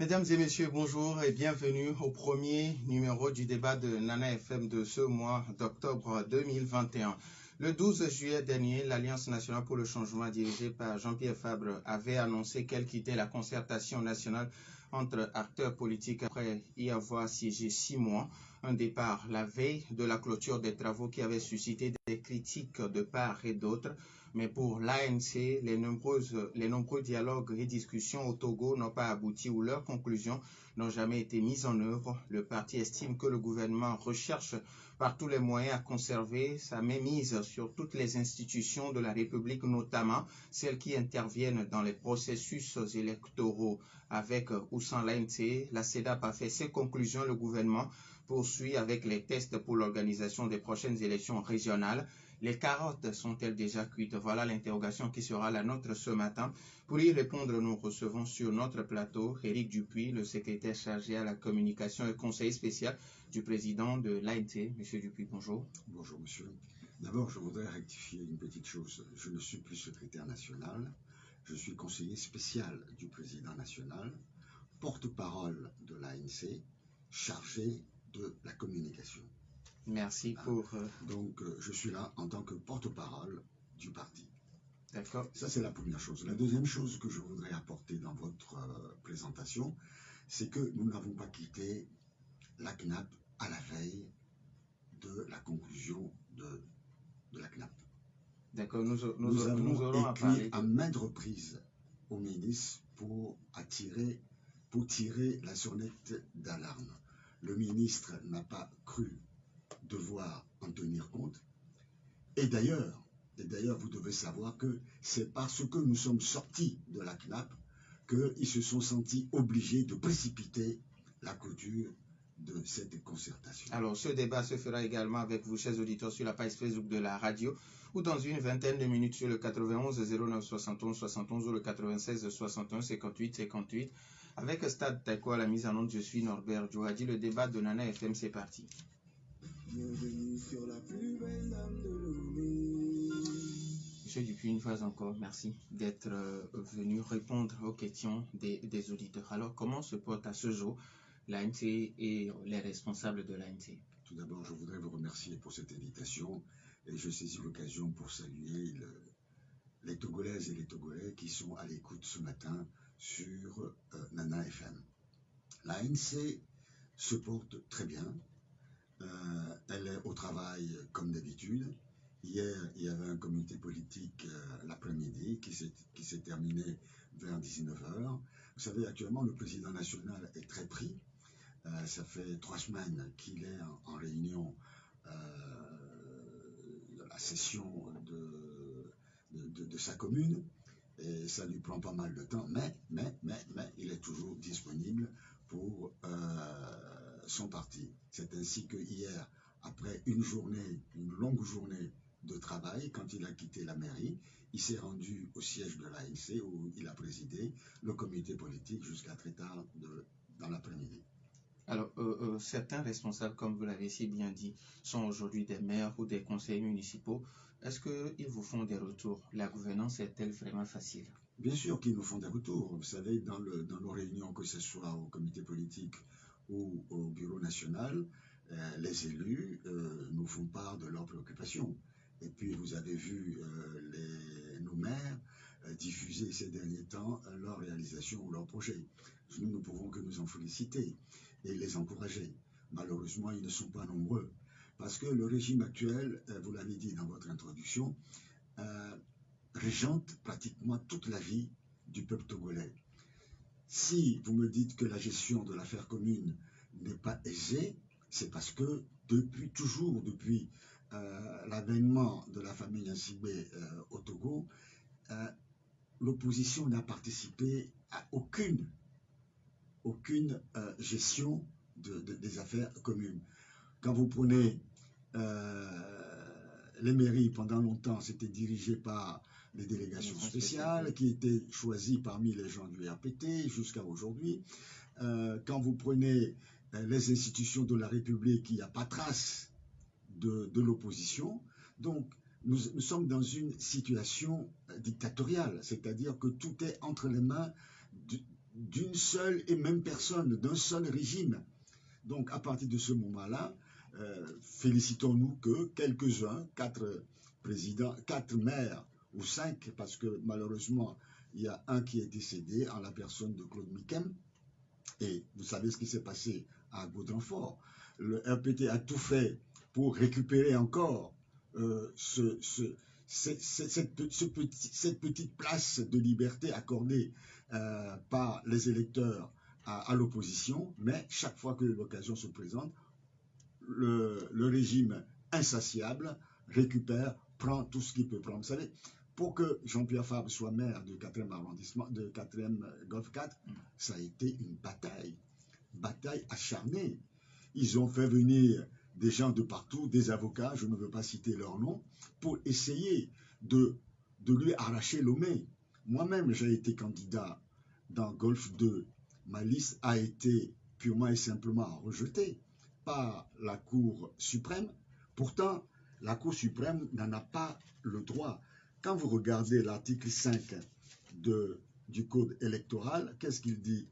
Mesdames et messieurs, bonjour et bienvenue au premier numéro du débat de Nana FM de ce mois d'octobre 2021. Le 12 juillet dernier, l'Alliance nationale pour le changement dirigée par Jean-Pierre Fabre avait annoncé qu'elle quittait la concertation nationale entre acteurs politiques après y avoir siégé 6 mois. Un départ la veille de la clôture des travaux qui avait suscité des critiques de part et d'autre. Mais pour l'ANC, les nombreux dialogues et discussions au Togo n'ont pas abouti ou leurs conclusions n'ont jamais été mises en œuvre. Le parti estime que le gouvernement recherche par tous les moyens à conserver sa mainmise sur toutes les institutions de la République, notamment celles qui interviennent dans les processus électoraux. Avec ou sans l'ANC, la CEDAP a fait ses conclusions. Le gouvernement poursuit avec les tests pour l'organisation des prochaines élections régionales. Les carottes sont-elles déjà cuites? Voilà l'interrogation qui sera la nôtre ce matin. Pour y répondre, nous recevons sur notre plateau Éric Dupuis, le secrétaire chargé à la communication et conseiller spécial du président de l'ANC. Monsieur Dupuis, bonjour. Bonjour, monsieur. D'abord, je voudrais rectifier une petite chose. Je ne suis plus secrétaire national. Je suis conseiller spécial du président national, porte-parole de l'ANC, chargé de la communication. Merci pour... Donc, je suis là en tant que porte-parole du parti. D'accord. Ça, c'est la première chose. La deuxième chose que je voudrais apporter dans votre présentation, c'est que nous n'avons pas quitté la CNAP à la veille de la conclusion de la CNAP. D'accord, nous avons écrit à maintes reprises au ministre pour tirer la sonnette d'alarme. Le ministre n'a pas cru devoir en tenir compte. Et d'ailleurs, vous devez savoir que c'est parce que nous sommes sortis de la CNAP qu'ils se sont sentis obligés de précipiter la clôture de cette concertation. Alors, ce débat se fera également avec vous, chers auditeurs, sur la page Facebook de la radio ou dans une vingtaine de minutes sur le 91 09 71 71 ou le 96 61 58 58. Avec Stade Taïko à la mise en onde, je suis Norbert Djouhadi. Le débat de Nana FM, c'est parti. Bienvenue sur la plus belle dame de Lomé. Monsieur Dupuis, une fois encore, merci d'être venu répondre aux questions des auditeurs. Alors, comment se porte à ce jour l'ANC et les responsables de l'ANC? Tout d'abord, je voudrais vous remercier pour cette invitation et je saisis l'occasion pour saluer les Togolaises et les Togolais qui sont à l'écoute ce matin sur Nana FM. L'ANC se porte très bien. Elle est au travail comme d'habitude. Hier, il y avait un comité politique l'après-midi qui s'est terminé vers 19h. Vous savez, actuellement, le président national est très pris. Ça fait 3 semaines qu'il est en réunion de la session de sa commune. Et ça lui prend pas mal de temps. Mais il est toujours disponible pour son parti. C'est ainsi que hier, après une longue journée de travail, quand il a quitté la mairie, il s'est rendu au siège de l'ANC où il a présidé le comité politique jusqu'à très tard dans l'après-midi. Alors, certains responsables, comme vous l'avez si bien dit, sont aujourd'hui des maires ou des conseillers municipaux. Est-ce qu'ils vous font des retours? La gouvernance est-elle vraiment facile? Bien sûr qu'ils nous font des retours. Vous savez, dans nos réunions, que ce soit au comité politique ou au bureau national, les élus nous font part de leurs préoccupations. Et puis, vous avez vu nos maires diffuser ces derniers temps leur réalisation ou leurs projets. Nous ne pouvons que nous en féliciter et les encourager. Malheureusement, ils ne sont pas nombreux. Parce que le régime actuel, vous l'avez dit dans votre introduction, régente pratiquement toute la vie du peuple togolais. Si vous me dites que la gestion de l'affaire commune n'est pas aisée, c'est parce que depuis l'avènement de la famille Nsibé au Togo, l'opposition n'a participé à aucune gestion des affaires communes. Quand vous prenez les mairies, pendant longtemps, c'était dirigé par les délégations spéciales qui étaient choisies parmi les gens du RPT jusqu'à aujourd'hui. Quand vous prenez les institutions de la République, il n'y a pas trace de l'opposition. Donc, nous sommes dans une situation dictatoriale, c'est-à-dire que tout est entre les mains d'une seule et même personne, d'un seul régime. Donc, à partir de ce moment-là, félicitons-nous que quelques-uns, 4 présidents, 4 maires ou 5, parce que malheureusement, il y a un qui est décédé en la personne de Claude Miquem. Et vous savez ce qui s'est passé à Gaudrenfort. Le RPT a tout fait pour récupérer encore cette petite place de liberté accordée par les électeurs à l'opposition, mais chaque fois que l'occasion se présente, le régime insatiable récupère, prend tout ce qu'il peut prendre. Vous savez, pour que Jean-Pierre Fabre soit maire du 4e arrondissement, de 4e Golf 4, ça a été une bataille acharnée. Ils ont fait venir des gens de partout, des avocats, je ne veux pas citer leur nom, pour essayer de lui arracher Lomé. Moi-même, j'ai été candidat dans Golf 2. Ma liste a été purement et simplement rejetée par la Cour suprême. Pourtant, la Cour suprême n'en a pas le droit. Quand vous regardez l'article 5 du Code électoral, qu'est-ce qu'il dit?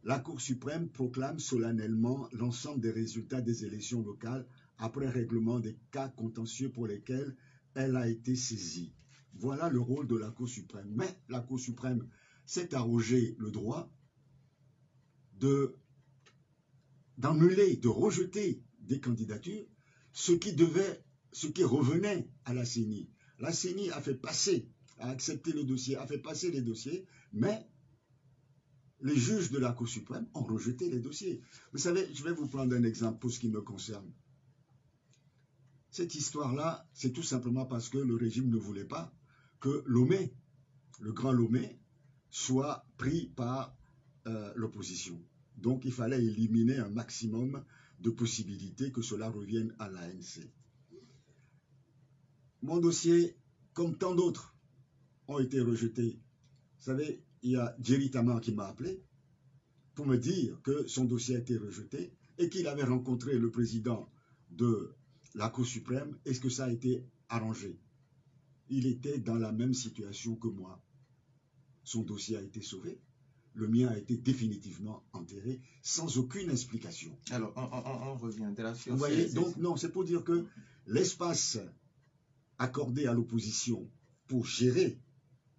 La Cour suprême proclame solennellement l'ensemble des résultats des élections locales après règlement des cas contentieux pour lesquels elle a été saisie. Voilà le rôle de la Cour suprême. Mais la Cour suprême s'est arrogé le droit d'annuler, de rejeter des candidatures, ce qui revenait à la CENI. La CENI a accepté le dossier, a fait passer les dossiers, mais les juges de la Cour suprême ont rejeté les dossiers. Vous savez, je vais vous prendre un exemple pour ce qui me concerne. Cette histoire-là, c'est tout simplement parce que le régime ne voulait pas que Lomé, le grand Lomé, soit pris par l'opposition. Donc, il fallait éliminer un maximum de possibilités que cela revienne à l'ANC. Mon dossier, comme tant d'autres, ont été rejetés. Vous savez, il y a Jerry Tamar qui m'a appelé pour me dire que son dossier a été rejeté et qu'il avait rencontré le président de la Cour suprême et que ça a été arrangé. Il était dans la même situation que moi. Son dossier a été sauvé. Le mien a été définitivement enterré sans aucune explication. Alors, on reviendra sur... Vous voyez, donc non, c'est pour dire que l'espace accordé à l'opposition pour gérer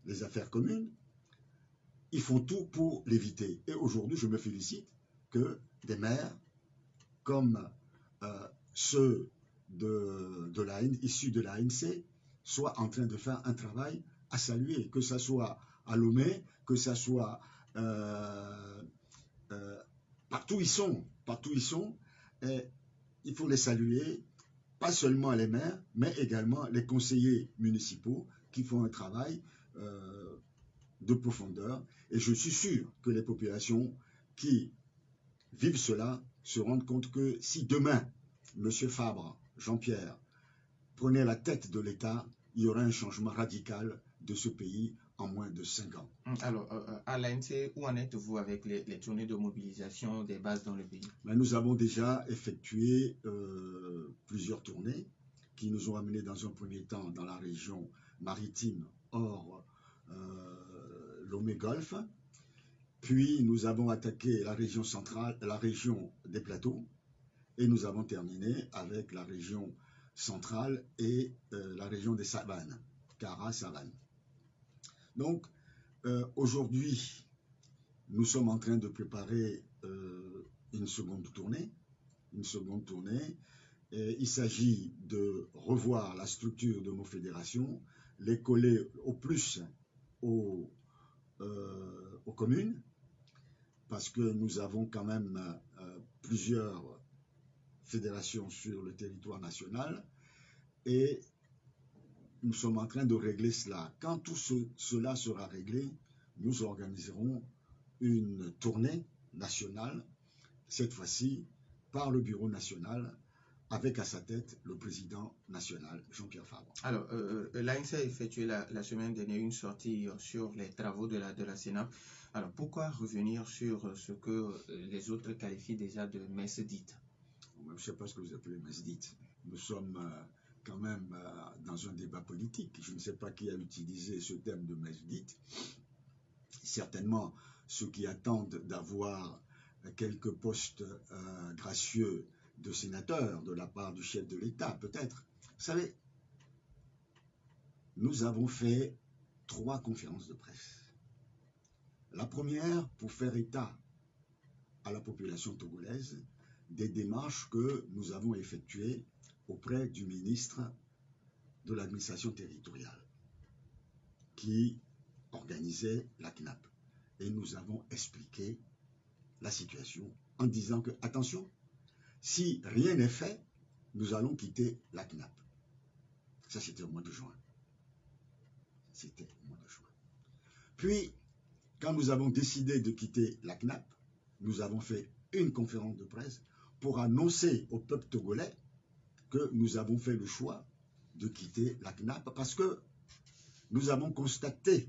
les affaires communes, ils font tout pour l'éviter. Et aujourd'hui, je me félicite que des maires, comme ceux issus de l'ANC, soient en train de faire un travail à saluer, que ce soit à Lomé, que ce soit partout ils sont, et il faut les saluer, pas seulement les maires, mais également les conseillers municipaux qui font un travail de profondeur. Et je suis sûr que les populations qui vivent cela se rendent compte que si demain, M. Fabre, Jean-Pierre, prenait la tête de l'État, il y aurait un changement radical de ce pays en moins de 5 ans. Alors, à l'ANC, où en êtes-vous avec les tournées de mobilisation des bases dans le pays? Nous avons déjà effectué plusieurs tournées qui nous ont amenés dans un premier temps dans la région maritime hors Lomé-Golfe. Puis nous avons attaqué la région centrale, la région des plateaux, et nous avons terminé avec la région centrale et la région des savanes, Kara-Savane. Donc, aujourd'hui, nous sommes en train de préparer une seconde tournée. Et il s'agit de revoir la structure de nos fédérations, les coller au plus aux communes, parce que nous avons quand même plusieurs fédérations sur le territoire national, et nous sommes en train de régler cela. Quand tout cela sera réglé, nous organiserons une tournée nationale, cette fois-ci par le Bureau national, avec à sa tête le président national, Jean-Pierre Fabre. Alors, l'ANC a effectué la semaine dernière une sortie sur les travaux de la Sénat. Alors, pourquoi revenir sur ce que les autres qualifient déjà de messe dite? Je ne sais pas ce que vous appelez messe dite. Nous sommes quand même dans un débat politique. Je ne sais pas qui a utilisé ce terme de messe dite. Certainement ceux qui attendent d'avoir quelques postes gracieux de sénateurs de la part du chef de l'État, peut-être. Vous savez, nous avons fait 3 conférences de presse. La première, pour faire état à la population togolaise des démarches que nous avons effectuées auprès du ministre de l'administration territoriale qui organisait la CNAP. Et nous avons expliqué la situation en disant que, attention, si rien n'est fait, nous allons quitter la CNAP. Ça, c'était au mois de juin. C'était au mois de juin. Puis, quand nous avons décidé de quitter la CNAP, nous avons fait une conférence de presse pour annoncer au peuple togolais que nous avons fait le choix de quitter la CNAP parce que nous avons constaté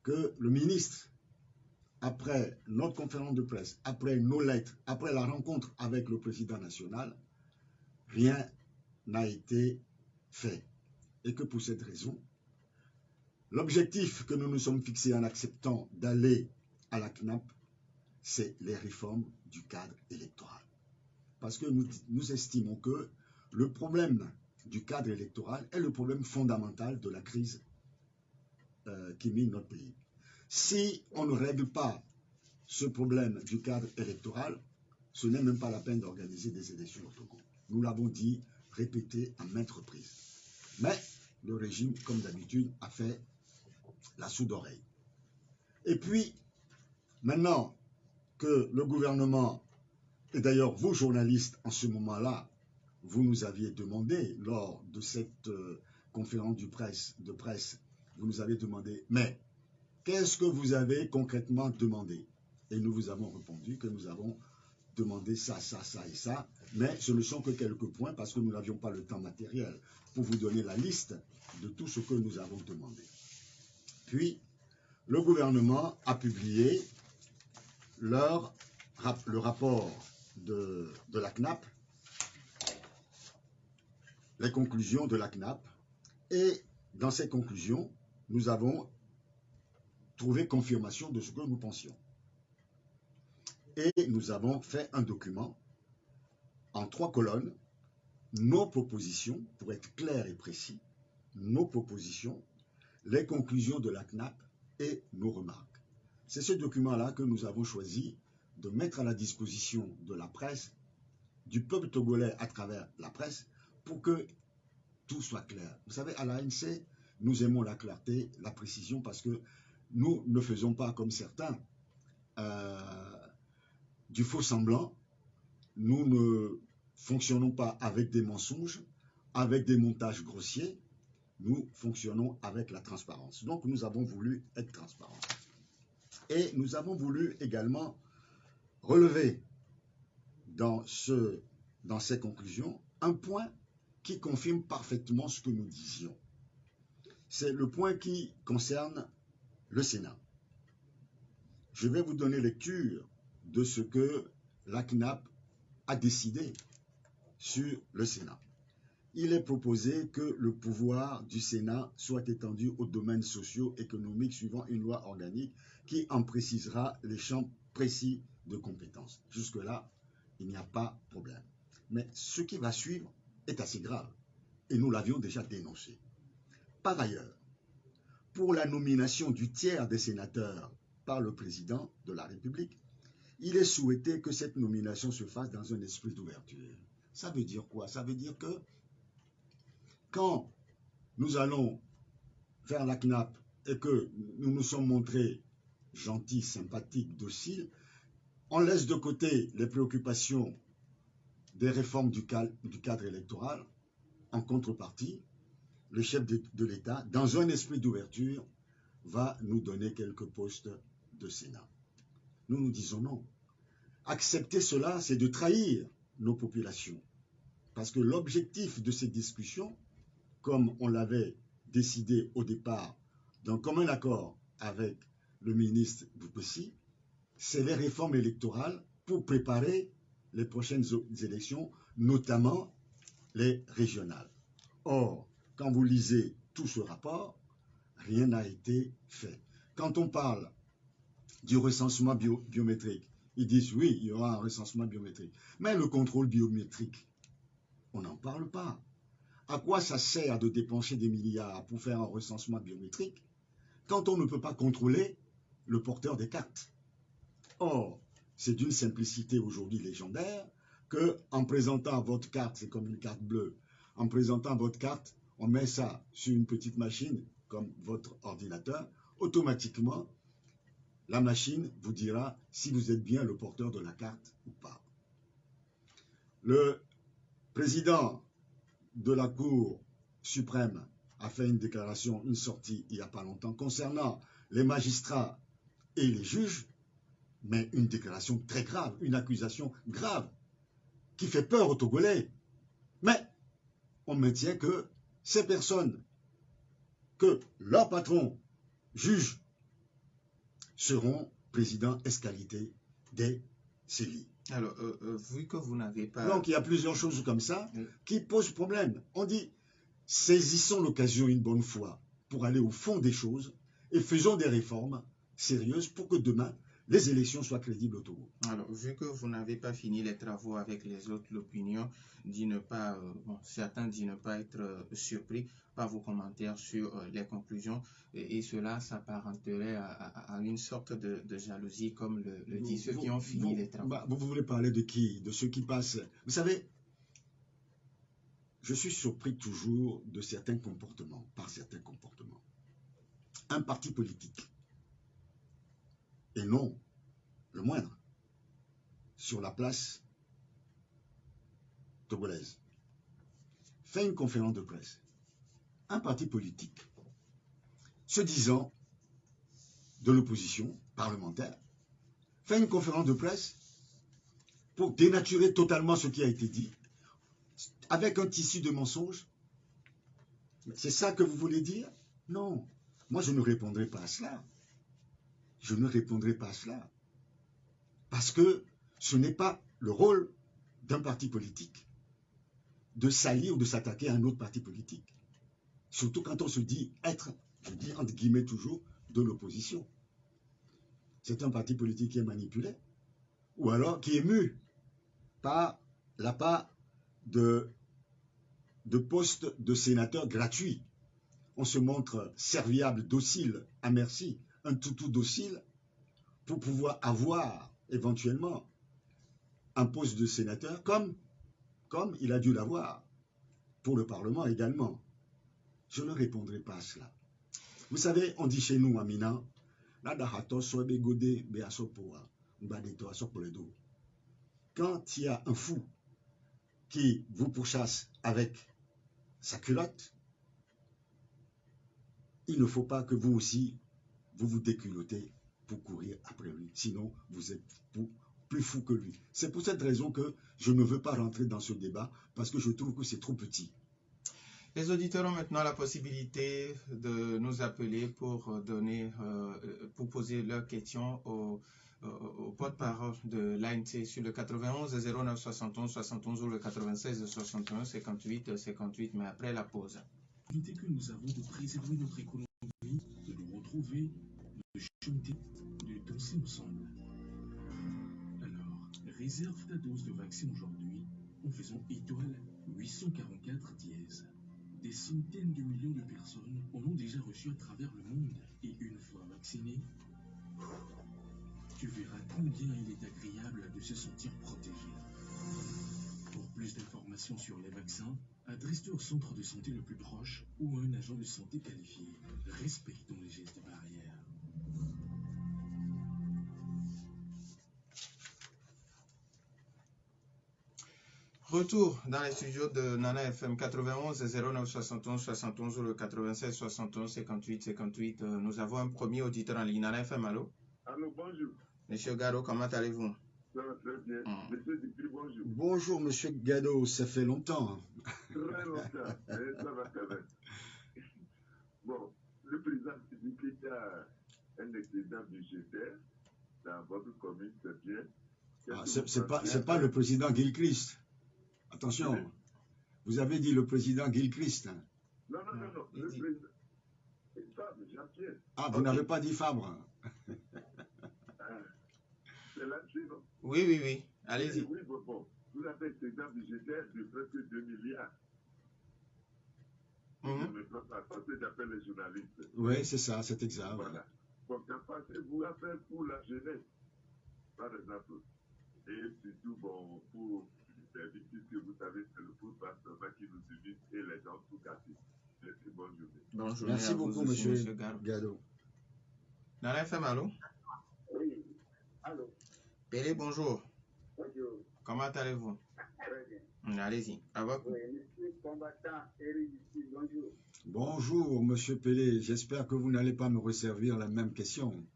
que le ministre, après notre conférence de presse, après nos lettres, après la rencontre avec le président national, rien n'a été fait. Et que pour cette raison, l'objectif que nous nous sommes fixés en acceptant d'aller à la CNAP, c'est les réformes du cadre électoral. Parce que nous estimons que le problème du cadre électoral est le problème fondamental de la crise qui mine notre pays. Si on ne règle pas ce problème du cadre électoral, ce n'est même pas la peine d'organiser des élections au Togo. Nous l'avons dit, répété à maintes reprises. Mais le régime, comme d'habitude, a fait la sourde oreille. Et puis, maintenant que le gouvernement, et d'ailleurs vous journalistes en ce moment-là, vous nous aviez demandé lors de cette conférence de presse, vous nous avez demandé, mais qu'est-ce que vous avez concrètement demandé? Et nous vous avons répondu que nous avons demandé ça, ça, ça et ça, mais ce ne sont que quelques points parce que nous n'avions pas le temps matériel pour vous donner la liste de tout ce que nous avons demandé. Puis, le gouvernement a publié le rapport de la CNAP, les conclusions de la CNAP, et dans ces conclusions, nous avons trouvé confirmation de ce que nous pensions. Et nous avons fait un document en 3 colonnes, nos propositions, pour être clair et précis, nos propositions, les conclusions de la CNAP et nos remarques. C'est ce document-là que nous avons choisi de mettre à la disposition de la presse, du peuple togolais à travers la presse, pour que tout soit clair. Vous savez, à l'ANC, nous aimons la clarté, la précision, parce que nous ne faisons pas comme certains du faux semblant. Nous ne fonctionnons pas avec des mensonges, avec des montages grossiers. Nous fonctionnons avec la transparence. Donc, nous avons voulu être transparents. Et nous avons voulu également relever dans ces conclusions un point qui confirme parfaitement ce que nous disions. C'est le point qui concerne le Sénat. Je vais vous donner lecture de ce que la CNAP a décidé sur le Sénat. Il est proposé que le pouvoir du Sénat soit étendu aux domaines sociaux, économiques, suivant une loi organique qui en précisera les champs précis de compétences. Jusque-là, il n'y a pas de problème. Mais ce qui va suivre est assez grave, et nous l'avions déjà dénoncé. Par ailleurs, pour la nomination du tiers des sénateurs par le président de la République, il est souhaité que cette nomination se fasse dans un esprit d'ouverture. Ça veut dire quoi? Ça veut dire que quand nous allons faire la CNAP et que nous nous sommes montrés gentils, sympathiques, dociles, on laisse de côté les préoccupations des réformes du cadre électoral. En contrepartie, le chef de l'État, dans un esprit d'ouverture, va nous donner quelques postes de Sénat. Nous nous disons non. Accepter cela, c'est de trahir nos populations. Parce que l'objectif de ces discussions, comme on l'avait décidé au départ d'un commun accord avec le ministre Boupessi, c'est les réformes électorales pour préparer les prochaines élections, notamment les régionales. Or, quand vous lisez tout ce rapport, rien n'a été fait. Quand on parle du recensement biométrique. Ils disent oui, il y aura un recensement biométrique. Mais le contrôle biométrique, on n'en parle pas. À quoi ça sert de dépenser des milliards pour faire un recensement biométrique quand on ne peut pas contrôler le porteur des cartes? Or, c'est d'une simplicité aujourd'hui légendaire qu'en présentant votre carte, c'est comme une carte bleue, en présentant votre carte, on met ça sur une petite machine comme votre ordinateur, automatiquement, la machine vous dira si vous êtes bien le porteur de la carte ou pas. Le président de la Cour suprême a fait une déclaration, une sortie il n'y a pas longtemps concernant les magistrats et les juges, mais une déclaration très grave, une accusation grave qui fait peur aux Togolais. Mais on maintient que ces personnes, que leurs patrons jugent, seront présidents escalités des CELI. Alors, vu que vous n'avez pas... Donc, il y a plusieurs choses comme ça qui posent problème. On dit, saisissons l'occasion une bonne fois pour aller au fond des choses et faisons des réformes sérieuses pour que demain, les élections soient crédibles au Togo. Alors, vu que vous n'avez pas fini les travaux avec les autres, l'opinion dit ne pas, certains disent ne pas être surpris par vos commentaires sur les conclusions, et cela s'apparenterait à une sorte de jalousie, comme le disent ceux qui ont fini les travaux. Vous voulez parler de qui? De ceux qui passent? Vous savez, je suis surpris toujours de certains comportements, par certains comportements. Un parti politique, et non le moindre, sur la place togolaise, fait une conférence de presse. Un parti politique, se disant de l'opposition parlementaire, fait une conférence de presse pour dénaturer totalement ce qui a été dit, avec un tissu de mensonges. C'est ça que vous voulez dire? Non, moi je ne répondrai pas à cela. Je ne répondrai pas à cela. Parce que ce n'est pas le rôle d'un parti politique de salir ou de s'attaquer à un autre parti politique. Surtout quand on se dit être, je dis entre guillemets toujours, de l'opposition. C'est un parti politique qui est manipulé, ou alors qui est mu par la part de postes de sénateurs gratuits. On se montre serviable, docile, à merci, un toutou docile, pour pouvoir avoir éventuellement un poste de sénateur, comme il a dû l'avoir pour le Parlement également. Je ne répondrai pas à cela. Vous savez, on dit chez nous, à Mina, quand il y a un fou qui vous pourchasse avec sa culotte, il ne faut pas que vous aussi, vous déculottez pour courir après lui. Sinon, vous êtes plus fou que lui. C'est pour cette raison que je ne veux pas rentrer dans ce débat, parce que je trouve que c'est trop petit. Les auditeurs ont maintenant la possibilité de nous appeler pour poser leurs questions au porte-parole de l'ANC sur le 91 09 71 71 ou le 96 61 58 58, mais après la pause. L'idée que nous avons de préserver notre économie, de nous retrouver, de chanter, de danser ensemble. Alors, réserve ta dose de vaccin aujourd'hui en faisant étoile 844 dièse. Des centaines de millions de personnes en ont déjà reçu à travers le monde. Et une fois vacciné, tu verras combien il est agréable de se sentir protégé. Pour plus d'informations sur les vaccins, adresse-toi au centre de santé le plus proche ou à un agent de santé qualifié. Respectons les gestes barrières. Retour dans les studios de Nana FM 91 09 71 71 ou le 96 61 58 58. Nous avons un premier auditeur en ligne. Nana FM, allô? Allô, bonjour. Monsieur Garo, comment allez-vous? Ça va très bien. Monsieur Dipri, bonjour. Bonjour, monsieur Gado, ça fait longtemps. Très longtemps, mais ça va quand même. Bon, le président dit qu'il y a un excédent budgétaire dans votre commune, c'est bien. C'est pas le président Gilchrist. Attention, oui. Vous avez dit le président Gilchrist. Non, le président. Fabre, Jean-Pierre. Ah, vous n'avez pas dit Fabre. C'est là-dessus, non? Oui, oui, oui. Allez-y. Oui, bon. Vous avez excédent budgétaire de presque 2 milliards. Je ne me trompe pas, c'est ce que j'appelle les journalistes. Oui, c'est ça, c'est exact. Voilà. Bon, qu'en pensez-vous à faire pour la jeunesse, par exemple? Et surtout, bon, pour les victimes que vous savez, c'est le football qui nous divise et les gens tout cassés. Merci, bonne journée. Bonne journée. Merci à vous beaucoup, aussi, monsieur Gado. Gado. Nana FM, allô? Oui, allô? Pélé, bonjour. Bonjour. Comment allez-vous? Très bien. Allez-y. Avec vous. Oui, monsieur combattant, Eric ici, bonjour. Bonjour, monsieur Pelé. J'espère que vous n'allez pas me resservir la même question.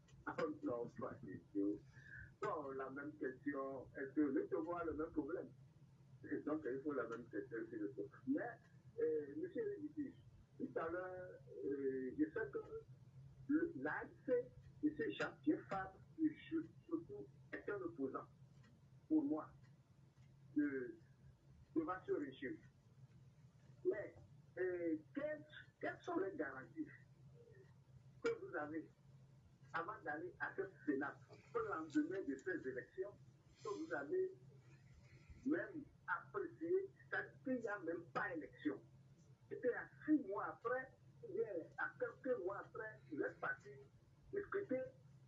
Non, pas du tout. Non, la même question. Est-ce que le Togo a le même problème? Et donc, il faut la même question sur le Togo. Mais, monsieur Eric, tout à l'heure, je sais que l'AFC, monsieur Jean-Pierre Fabre, surtout, est un opposant pour moi devant ce régime. Mais quelles sont les garanties que vous avez avant d'aller à ce Sénat au lendemain de ces élections, que vous avez même apprécié, qu'il n'y a même pas élection? C'était à 6 mois après, à quelques mois après, vous êtes parti discuter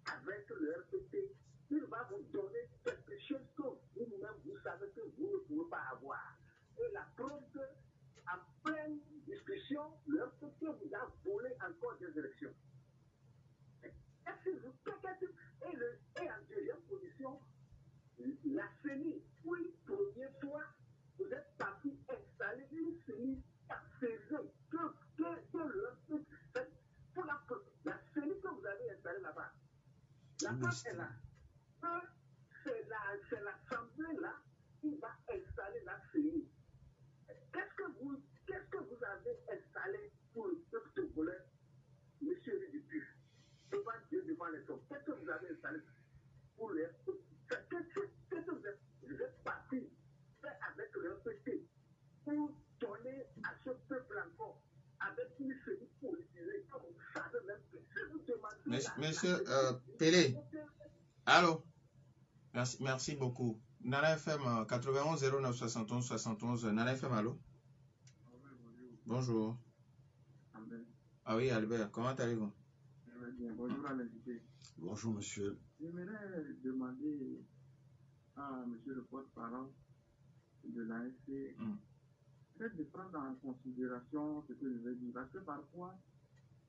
avec le RPT. Il va vous donner quelque chose que vous-même, vous savez que vous ne pouvez pas avoir. Et la preuve que, en pleine discussion, le RPT vous a volé encore des élections. Est-ce que vous et en deuxième position, la CENI, oui, première fois, vous êtes parti installer une CENI par saison que le RPT, pour la CENI que vous avez installée là-bas. La preuve est là. C'est l'Assemblée là qui va installer la CENI. Qu'est-ce que vous avez installé pour le peuple togolais, monsieur Ridicu, devant Dieu, devant les hommes? Qu'est-ce que vous avez installé pour les qu'est-ce que vous êtes parti faire avec le RPT pour donner à ce peuple encore avec une CENI politisée comme vous savez même que si vous demandez Monsieur Pélé, allô? Merci beaucoup. Nana FM 91 09 71 71. Nana FM, allô? Bonjour. Ah oui, Albert, comment allez-vous? Bien, bonjour à l'invité. Bonjour, monsieur. J'aimerais demander à monsieur le porte-parole de l'AFC peut-être de prendre en considération ce que je vais dire. Parce que parfois,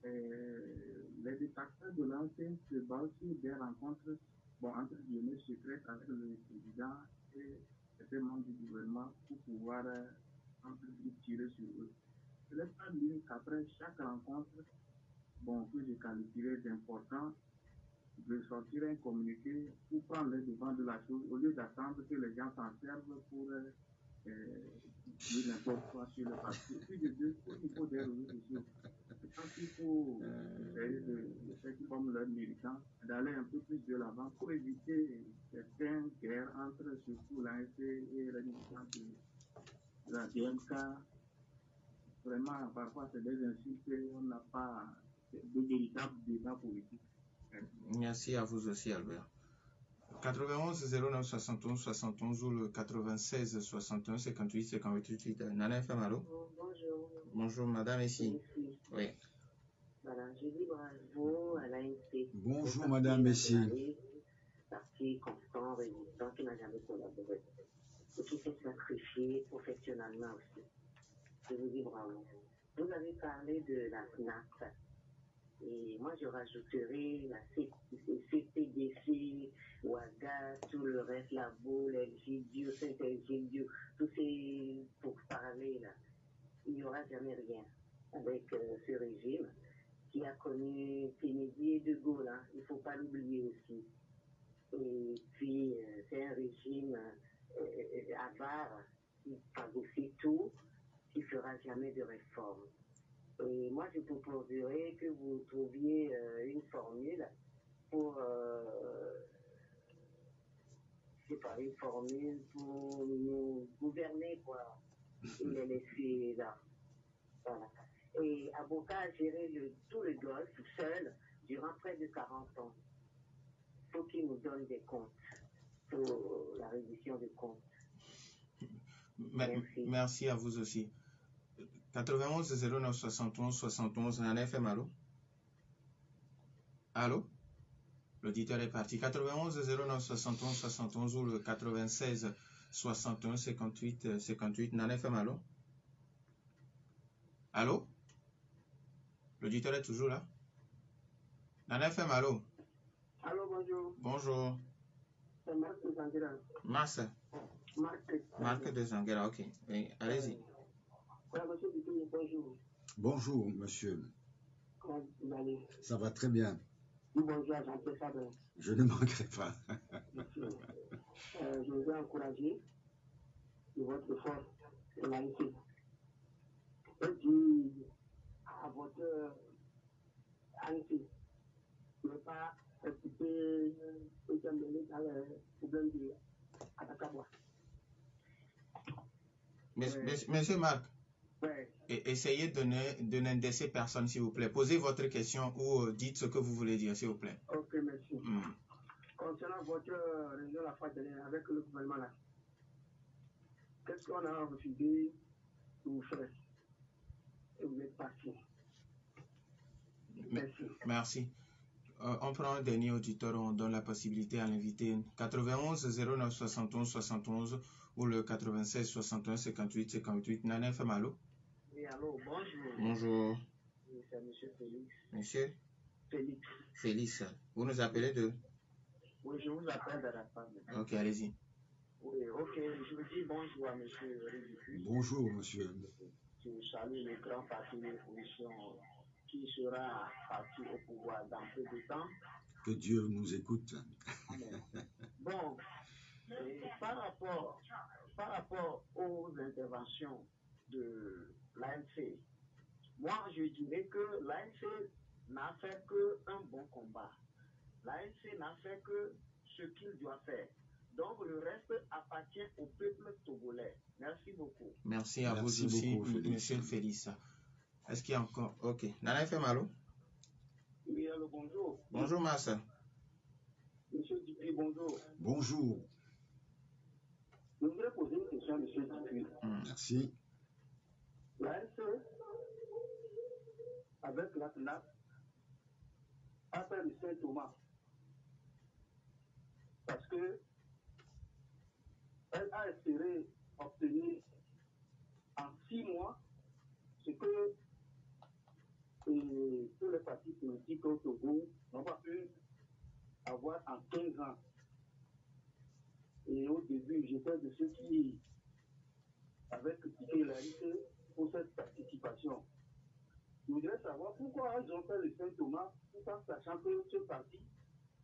les détracteurs de l'AFC se basent sur des rencontres, entre guillemets, secrètes avec le président et certains membres du gouvernement pour pouvoir tirer sur eux. Ce n'est pas mieux qu'après chaque rencontre, que je qualifierais d'important, de sortir un communiqué pour prendre le devant de la chose, au lieu d'attendre que les gens s'en servent pour dire n'importe quoi sur le papier. Puis de deux, au niveau des réseaux sociaux, je pense qu'il faut essayer de faire comme leurs militants, d'aller un peu plus de l'avant pour éviter certaines guerres entre surtout l'AFC et les militants de la DMK. Vraiment, parfois, c'est des insultes et on n'a pas de véritable débat politique. Merci à vous aussi, Albert. 91 09 71 71 ou le 96 61 58 58. Nana FM, allô? Bonjour. Bonjour, madame, ici. Oui. Voilà, je dis bravo à l'ANC. Bonjour, madame, ici. Parti constant, résistant, qui n'a jamais collaboré. Et qui s'est sacrifié professionnellement aussi. Je vous dis bravo. Vous avez parlé de la FNAP. Et moi, je rajouterai la CPDC, Ouaga, tout le reste, la boule, Elgidio, Saint-Elgidio, tous ces pourparlers là. Il n'y aura jamais rien avec ce régime qui a connu Kennedy et De Gaulle. Hein. Il ne faut pas l'oublier aussi. Et puis, c'est un régime avare qui phagocyte tout, qui ne fera jamais de réforme. Et moi, je proposerais que vous trouviez une formule pour, une formule pour nous gouverner, quoi, et les laisser là. Voilà. Et Aboka a géré tout le Golfe seul durant près de 40 ans. Il faut qu'il nous donne des comptes. pour la reddition des comptes. Merci. Merci à vous aussi. 91 09 71 71, Nana FM, allô? Allô? L'auditeur est parti. 91 09 71 71 ou le 96 61 58 58, Nana FM, allô? Allô? L'auditeur est toujours là? Nana FM, allô? Allô, bonjour. Bonjour. C'est Marc de Zanguera. Marc de Zanguera, ok. Oui, allez-y. Monsieur Dupuis, bonjour. Bonjour, monsieur. Comment vous allez? Ça va très bien. Oui, bonjour à Jean-Pierre Fabre. Je ne manquerai pas. Je vous ai encouragé de votre force et l'ANC. Et puis, à votre ANC, ne pas écouter ce qui est mené dans le problème de Atakabois. Monsieur Marc, Ouais. essayez de n'indécer personne, s'il vous plaît. Posez votre question ou dites ce que vous voulez dire, s'il vous plaît. Ok, merci. Concernant votre réunion la fois dernière avec le gouvernement là, qu'est-ce qu'on a refusé de vous faire? Et vous êtes parti. Merci. Merci. On prend un dernier auditeur, on donne la possibilité à l'invité. 91 09 71 71 ou le 96 61 58 58. Nana FM, allô? Oui, allô, bonjour. Bonjour. Oui, c'est monsieur Félix. Monsieur Félix. Félix. Vous nous appelez de? Oui, je vous appelle de la femme. Ok, allez-y. Oui, ok, je vous dis bonjour à monsieur Dupuis. Bonjour, monsieur. Je salue le grand parti de l'opposition qui sera parti au pouvoir dans peu de temps. Que Dieu nous écoute. Amen. Bon, par rapport aux interventions de l'ANC, moi je dirais que l'ANC n'a fait qu'un bon combat. L'ANC n'a fait que ce qu'il doit faire. Donc le reste appartient au peuple togolais. Merci beaucoup. Merci à Merci vous aussi, beaucoup, Félix. monsieur Félix. Est-ce qu'il y a encore? Ok. Nana FM, allô? Oui, allô, bonjour. Bonjour, Massa. Monsieur Dupuis, bonjour. Bonjour. Je voudrais poser une question à monsieur Dupuis. Merci. L'ANC, avec la CNAP, a fait le Saint-Thomas. Parce que elle a espéré obtenir en 6 mois ce que tous les partis politiques au Togo n'ont pas pu avoir en 15 ans. Et au début, j'étais de ceux qui avaient critiqué l'ANC pour cette participation. Je voudrais savoir pourquoi ils ont fait le Saint-Thomas, tout en sachant que ce parti,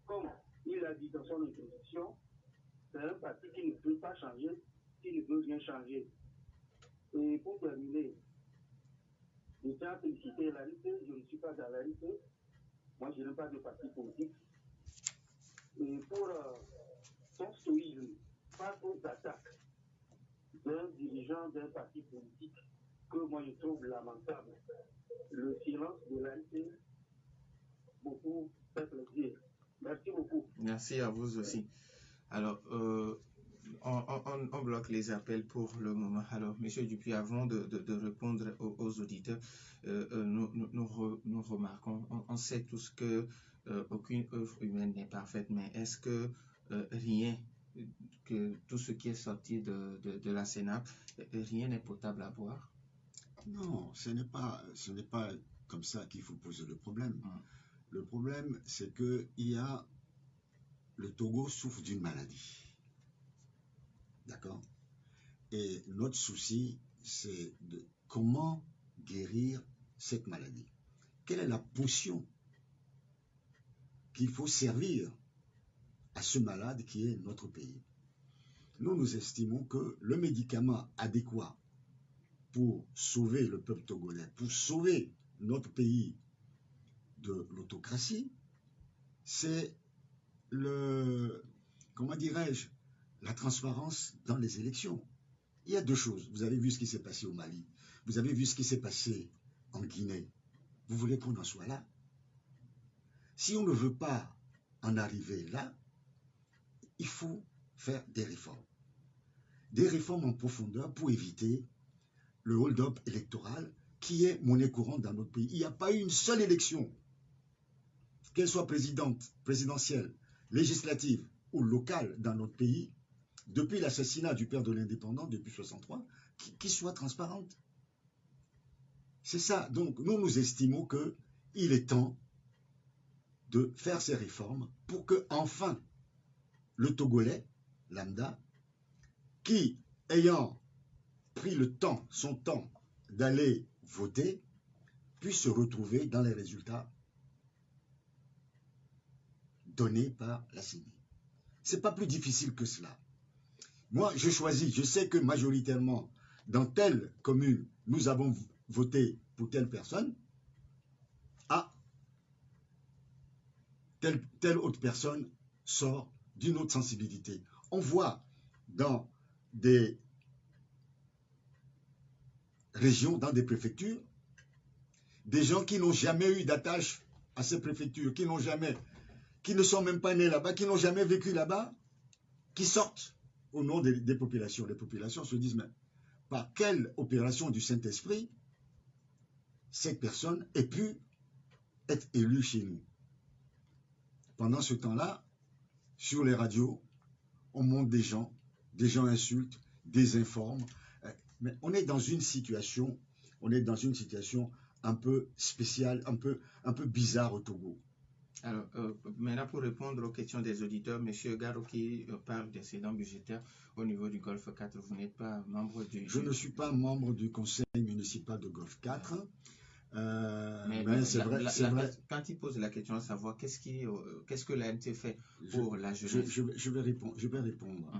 comme il a dit dans son introduction, c'est un parti qui ne peut pas changer, qui ne veut rien changer. Et pour terminer, je tiens à féliciter l'ANC, je ne suis pas dans l'ANC, moi je n'ai pas de parti politique. Et pour son stoïsme face aux attaques d'un dirigeant d'un parti politique que moi je trouve lamentable, le silence de l'ANC beaucoup fait plaisir. Merci beaucoup. Merci à vous aussi. Alors, on bloque les appels pour le moment. Alors, monsieur Dupuis, avant de répondre aux auditeurs, nous remarquons, on sait tous que aucune œuvre humaine n'est parfaite, mais est-ce que rien, que tout ce qui est sorti de la Sénat, rien n'est potable à boire? Non, ce n'est pas comme ça qu'il faut poser le problème. Le problème, c'est que le Togo souffre d'une maladie. D'accord? Et notre souci, c'est de comment guérir cette maladie. Quelle est la potion qu'il faut servir à ce malade qui est notre pays? Nous estimons que le médicament adéquat pour sauver le peuple togolais, pour sauver notre pays de l'autocratie, c'est comment dirais-je, la transparence dans les élections. Il y a deux choses. Vous avez vu ce qui s'est passé au Mali. Vous avez vu ce qui s'est passé en Guinée. Vous voulez qu'on en soit là? Si on ne veut pas en arriver là, il faut faire des réformes. Des réformes en profondeur pour éviter le hold-up électoral qui est monnaie courante dans notre pays. Il n'y a pas eu une seule élection, qu'elle soit présidentielle, législative ou locale dans notre pays, depuis l'assassinat du père de l'indépendance, depuis 1963, qui soit transparente. C'est ça. Donc, nous estimons qu'il est temps de faire ces réformes pour que, enfin, le Togolais, lambda, qui, ayant pris son temps d'aller voter, puisse se retrouver dans les résultats donnés par la CENI. Ce n'est pas plus difficile que cela. Moi, je choisis, je sais que majoritairement, dans telle commune, nous avons voté pour telle personne. Ah, telle autre personne sort d'une autre sensibilité. On voit dans des régions, dans des préfectures, des gens qui n'ont jamais eu d'attache à ces préfectures, qui ne sont même pas nés là-bas, qui n'ont jamais vécu là-bas, qui sortent au nom des populations. Les populations se disent, mais par quelle opération du Saint-Esprit cette personne ait pu être élue chez nous? Pendant ce temps-là, sur les radios, on monte des gens insultent, désinforment. Mais on est dans une situation un peu spéciale, un peu bizarre au Togo. Alors, maintenant, pour répondre aux questions des auditeurs, M. Garo qui parle des excédents budgétaires au niveau du Golfe 4, vous n'êtes pas membre du... Je ne suis pas membre du conseil municipal de Golfe 4. Mais c'est vrai. Quand il pose la question à savoir qu'est-ce que l'ANT fait pour la jeunesse, je vais répondre.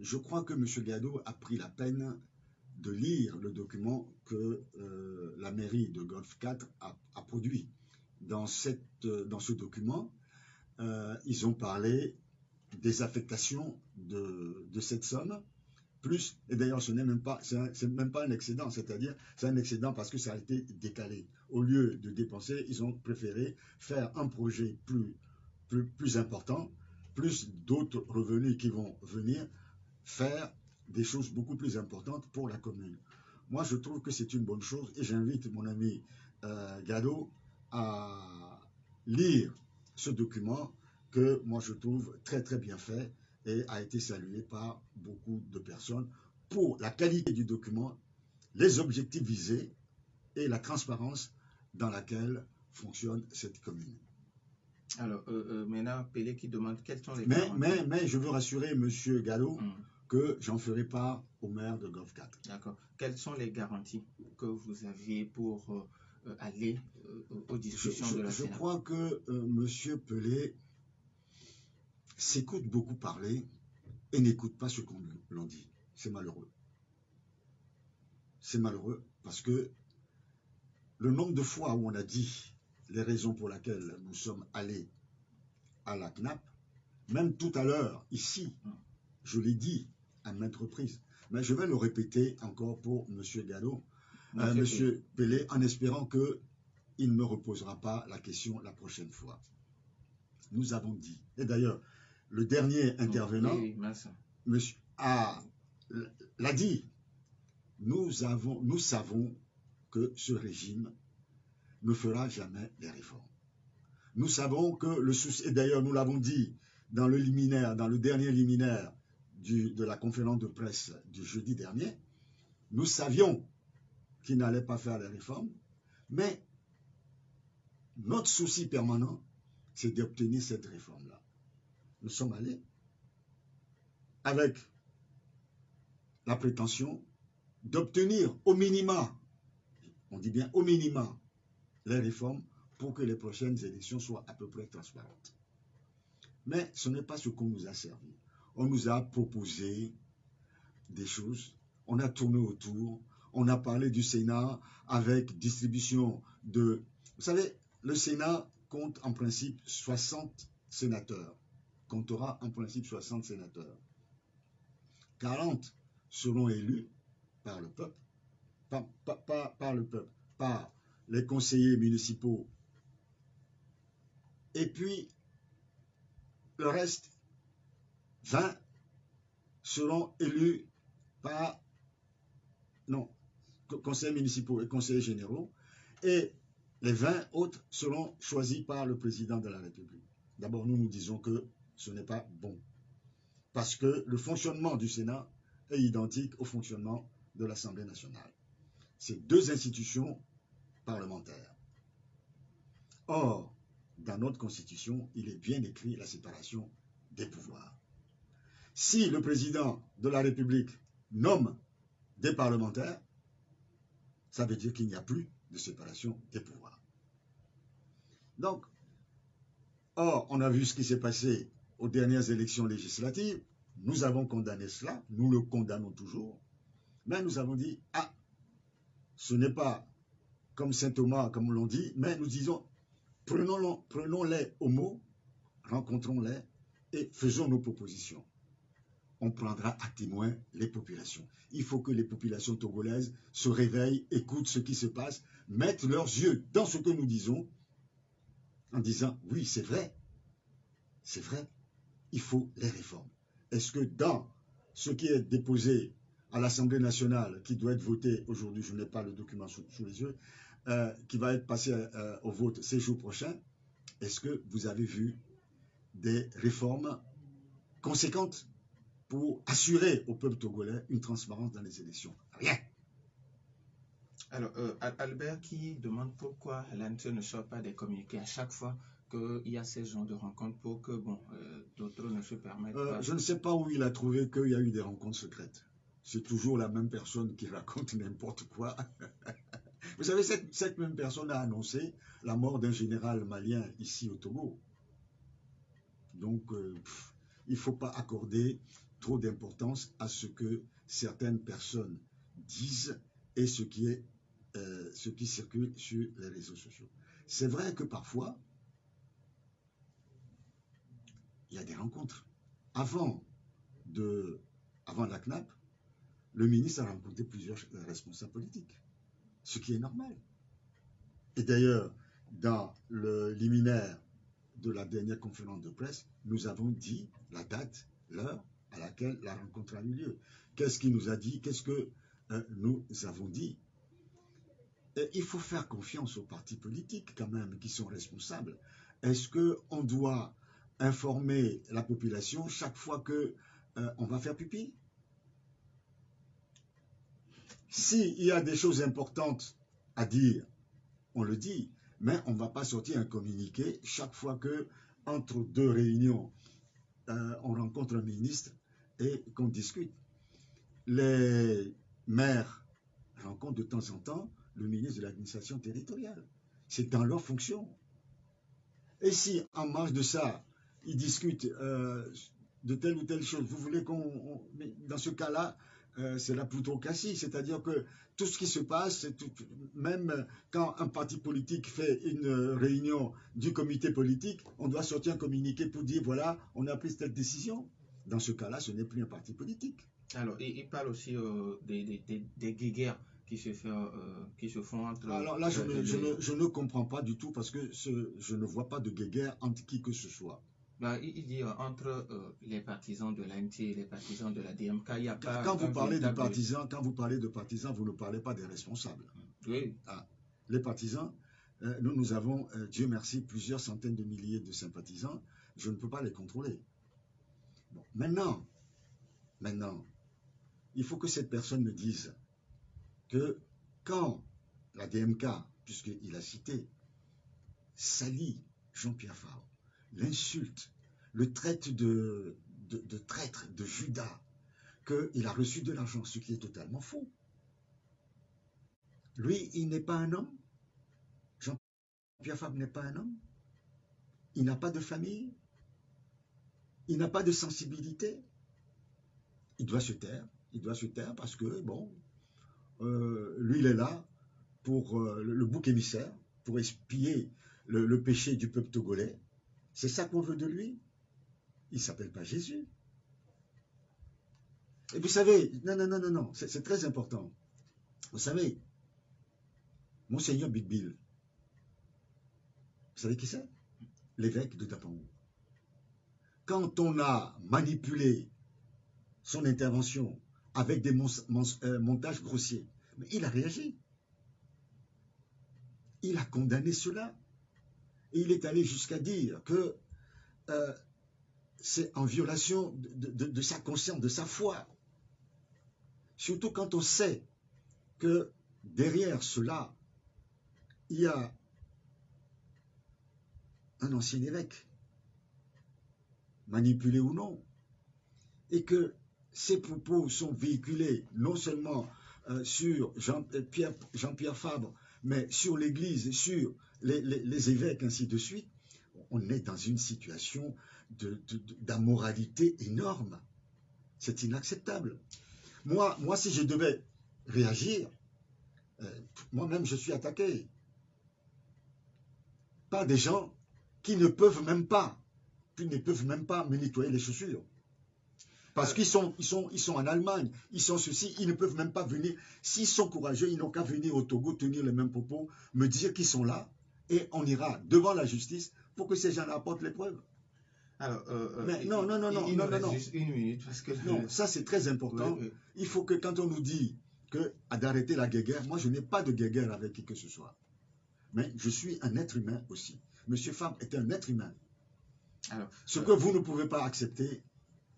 Je crois que M. Gado a pris la peine de lire le document que la mairie de Golfe 4 a produit. Dans ce document, ils ont parlé des affectations de cette somme, plus, et d'ailleurs ce n'est même pas un excédent, c'est-à-dire c'est un excédent parce que ça a été décalé. Au lieu de dépenser, ils ont préféré faire un projet plus important, plus d'autres revenus qui vont venir, faire des choses beaucoup plus importantes pour la commune. Moi, je trouve que c'est une bonne chose et j'invite mon ami Gado à lire ce document que moi je trouve très très bien fait et a été salué par beaucoup de personnes pour la qualité du document, les objectifs visés et la transparence dans laquelle fonctionne cette commune. Alors, maintenant, Pelé qui demande quels sont les... Mais je veux rassurer M. Gallo que j'en ferai part au maire de Golfe 4. D'accord. Quelles sont les garanties que vous aviez pour aller aux discussions de la Sénat? Je crois que M. Pelé s'écoute beaucoup parler et n'écoute pas ce qu'on l'en dit. C'est malheureux. C'est malheureux parce que le nombre de fois où on a dit les raisons pour lesquelles nous sommes allés à la CNAP, même tout à l'heure, ici, je l'ai dit à maintes reprises, mais je vais le répéter encore pour M. Gallo, M. Pelé, en espérant qu'il ne me reposera pas la question la prochaine fois. Nous avons dit, et d'ailleurs, le dernier intervenant l'a dit, nous savons que ce régime ne fera jamais les réformes. Nous savons que le souci, et d'ailleurs nous l'avons dit dans le dernier liminaire de la conférence de presse du jeudi dernier, nous savions qu'il n'allait pas faire les réformes, mais notre souci permanent, c'est d'obtenir cette réforme-là. Nous sommes allés avec la prétention d'obtenir au minima, on dit bien au minima, les réformes pour que les prochaines élections soient à peu près transparentes. Mais ce n'est pas ce qu'on nous a servi. On nous a proposé des choses, on a tourné autour, on a parlé du Sénat avec distribution de... Vous savez, le Sénat compte en principe 60 sénateurs, comptera en principe 60 sénateurs. 40 seront élus par le peuple, par le peuple, par les conseillers municipaux. Et puis, le reste, 20 seront élus par conseils municipaux et conseillers généraux, et les 20 autres seront choisis par le président de la République. D'abord, nous disons que ce n'est pas bon, parce que le fonctionnement du Sénat est identique au fonctionnement de l'Assemblée nationale. C'est deux institutions parlementaires. Or, dans notre Constitution, il est bien écrit la séparation des pouvoirs. Si le président de la République nomme des parlementaires, ça veut dire qu'il n'y a plus de séparation des pouvoirs. Donc, or, on a vu ce qui s'est passé aux dernières élections législatives. Nous avons condamné cela, nous le condamnons toujours, mais nous avons dit, ah, ce n'est pas comme saint Thomas, comme l'on dit, mais nous disons, prenons-les au mot, rencontrons-les et faisons nos propositions. On prendra à témoin les populations. Il faut que les populations togolaises se réveillent, écoutent ce qui se passe, mettent leurs yeux dans ce que nous disons, en disant, oui, c'est vrai, il faut les réformes. Est-ce que dans ce qui est déposé à l'Assemblée nationale, qui doit être voté aujourd'hui, je n'ai pas le document sous les yeux, qui va être passé au vote ces jours prochains, est-ce que vous avez vu des réformes conséquentes pour assurer au peuple togolais une transparence dans les élections? Rien. Alors, Albert qui demande pourquoi l'ANTE ne sort pas des communiqués à chaque fois qu'il y a ces genres de rencontres pour que d'autres ne se permettent pas. Je ne sais pas où il a trouvé qu'il y a eu des rencontres secrètes. C'est toujours la même personne qui raconte n'importe quoi. Vous savez, cette même personne a annoncé la mort d'un général malien ici au Togo. Donc, il ne faut pas accorder trop d'importance à ce que certaines personnes disent et ce qui circule sur les réseaux sociaux. C'est vrai que parfois, il y a des rencontres. Avant la CNAP, le ministre a rencontré plusieurs responsables politiques, ce qui est normal. Et d'ailleurs, dans le liminaire de la dernière conférence de presse, nous avons dit la date, l'heure à laquelle la rencontre a eu lieu. Qu'est-ce qu'il nous a dit? Qu'est-ce que nous avons dit? Et il faut faire confiance aux partis politiques quand même qui sont responsables. Est-ce qu'on doit informer la population chaque fois qu'on va faire pipi? S'il y a des choses importantes à dire, on le dit, mais on ne va pas sortir un communiqué chaque fois que, entre deux réunions, on rencontre un ministre et qu'on discute. Les maires rencontrent de temps en temps le ministre de l'administration territoriale. C'est dans leur fonction. Et si, en marge de ça, ils discutent de telle ou telle chose, vous voulez qu'on... Dans ce cas-là, c'est la plutocratie, c'est-à-dire que tout ce qui se passe, même quand un parti politique fait une réunion du comité politique, on doit sortir un communiqué pour dire, voilà, on a pris cette décision. Dans ce cas-là, ce n'est plus un parti politique. Alors, il parle aussi des guéguerres qui se font entre... Alors là, je ne comprends pas du tout parce que je ne vois pas de guéguerre entre qui que ce soit. Il dit entre les partisans de l'ANT et les partisans de la DMK, il n'y a pas... Quand vous parlez de partisans, vous ne parlez pas des responsables. Oui. Les partisans, nous avons, Dieu merci, plusieurs centaines de milliers de sympathisants. Je ne peux pas les contrôler. Bon, maintenant, il faut que cette personne me dise que quand la DMK, puisqu'il a cité, salit Jean-Pierre Faure, l'insulte, le traite de traître, de Judas, qu'il a reçu de l'argent, ce qui est totalement faux. Lui, il n'est pas un homme. Jean-Pierre Faure n'est pas un homme. Il n'a pas de famille. Il n'a pas de sensibilité. Il doit se taire. Il doit se taire parce que, bon, lui, il est là pour le bouc émissaire, pour espier le péché du peuple togolais. C'est ça qu'on veut de lui. Il ne s'appelle pas Jésus. Et vous savez, non, c'est très important. Vous savez, Monseigneur Bigbil, vous savez qui c'est? L'évêque de Dapango. quand on a manipulé son intervention avec des montages grossiers, mais il a réagi. Il a condamné cela. Et il est allé jusqu'à dire que c'est en violation de sa conscience, de sa foi. Surtout quand on sait que derrière cela, il y a un ancien évêque, manipulé ou non, et que ces propos sont véhiculés non seulement sur Jean-Pierre Fabre, mais sur l'Église, sur les évêques, ainsi de suite. On est dans une situation d'amoralité énorme. C'est inacceptable. Moi, si je devais réagir, moi-même, je suis attaqué par des gens qui ne peuvent même pas me nettoyer les chaussures. Parce qu'ils sont en Allemagne, ils sont ceci, ils ne peuvent même pas venir. S'ils sont courageux, ils n'ont qu'à venir au Togo, tenir les mêmes propos, me dire qu'ils sont là, et on ira devant la justice pour que ces gens-là apportent les preuves. Alors, mais non. Juste une minute parce que non, ça c'est très important. Oui. Il faut que quand on nous dit d'arrêter la guerre, moi je n'ai pas de guerre avec qui que ce soit. Mais je suis un être humain aussi. Monsieur Fabre est un être humain. Alors, ce que vous ne pouvez pas accepter,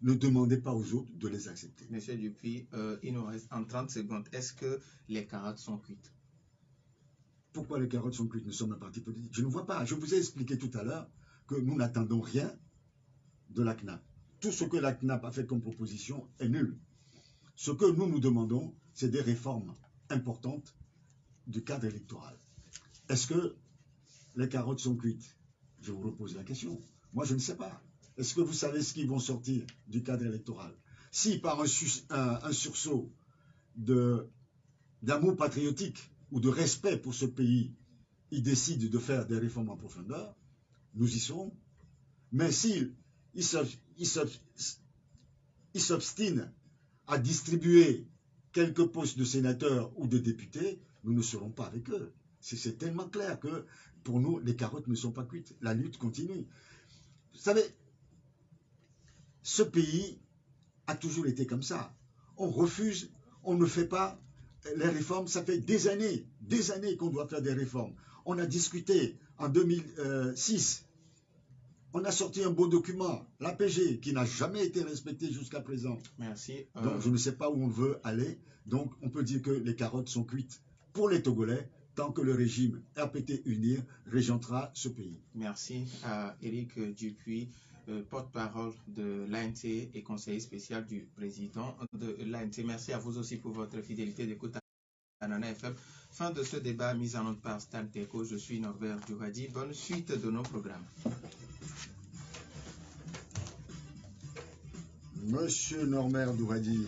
ne demandez pas aux autres de les accepter. Monsieur Dupuis, il nous reste en 30 secondes. Est-ce que les carottes sont cuites? Pourquoi les carottes sont cuites? Nous sommes un parti politique. Je ne vois pas. Je vous ai expliqué tout à l'heure que nous n'attendons rien de la CNAP. Tout ce que la CNAP a fait comme proposition est nul. Ce que nous demandons, c'est des réformes importantes du cadre électoral. Est-ce que les carottes sont cuites? Je vous repose la question. Moi, je ne sais pas. Est-ce que vous savez ce qui vont sortir du cadre électoral? Si par un sursaut d'amour patriotique ou de respect pour ce pays, ils décident de faire des réformes en profondeur, nous y serons. Mais s'ils s'obstinent à distribuer quelques postes de sénateurs ou de députés, nous ne serons pas avec eux. C'est tellement clair que pour nous, les carottes ne sont pas cuites. La lutte continue. Vous savez, ce pays a toujours été comme ça. On refuse, on ne fait pas les réformes. Ça fait des années qu'on doit faire des réformes. On a discuté en 2006. On a sorti un beau document, l'APG, qui n'a jamais été respecté jusqu'à présent. Merci. Donc, je ne sais pas où on veut aller. Donc, on peut dire que les carottes sont cuites pour les Togolais, tant que le régime RPT-UNIR régentera ce pays. Merci à Éric Dupuis, porte-parole de l'ANT et conseiller spécial du président de l'ANT. Merci à vous aussi pour votre fidélité d'écoute à Nana FM. Fin de ce débat mis en ordre par Stan Teko. Je suis Norbert Duhadi. Bonne suite de nos programmes. Monsieur Norbert Duhadi.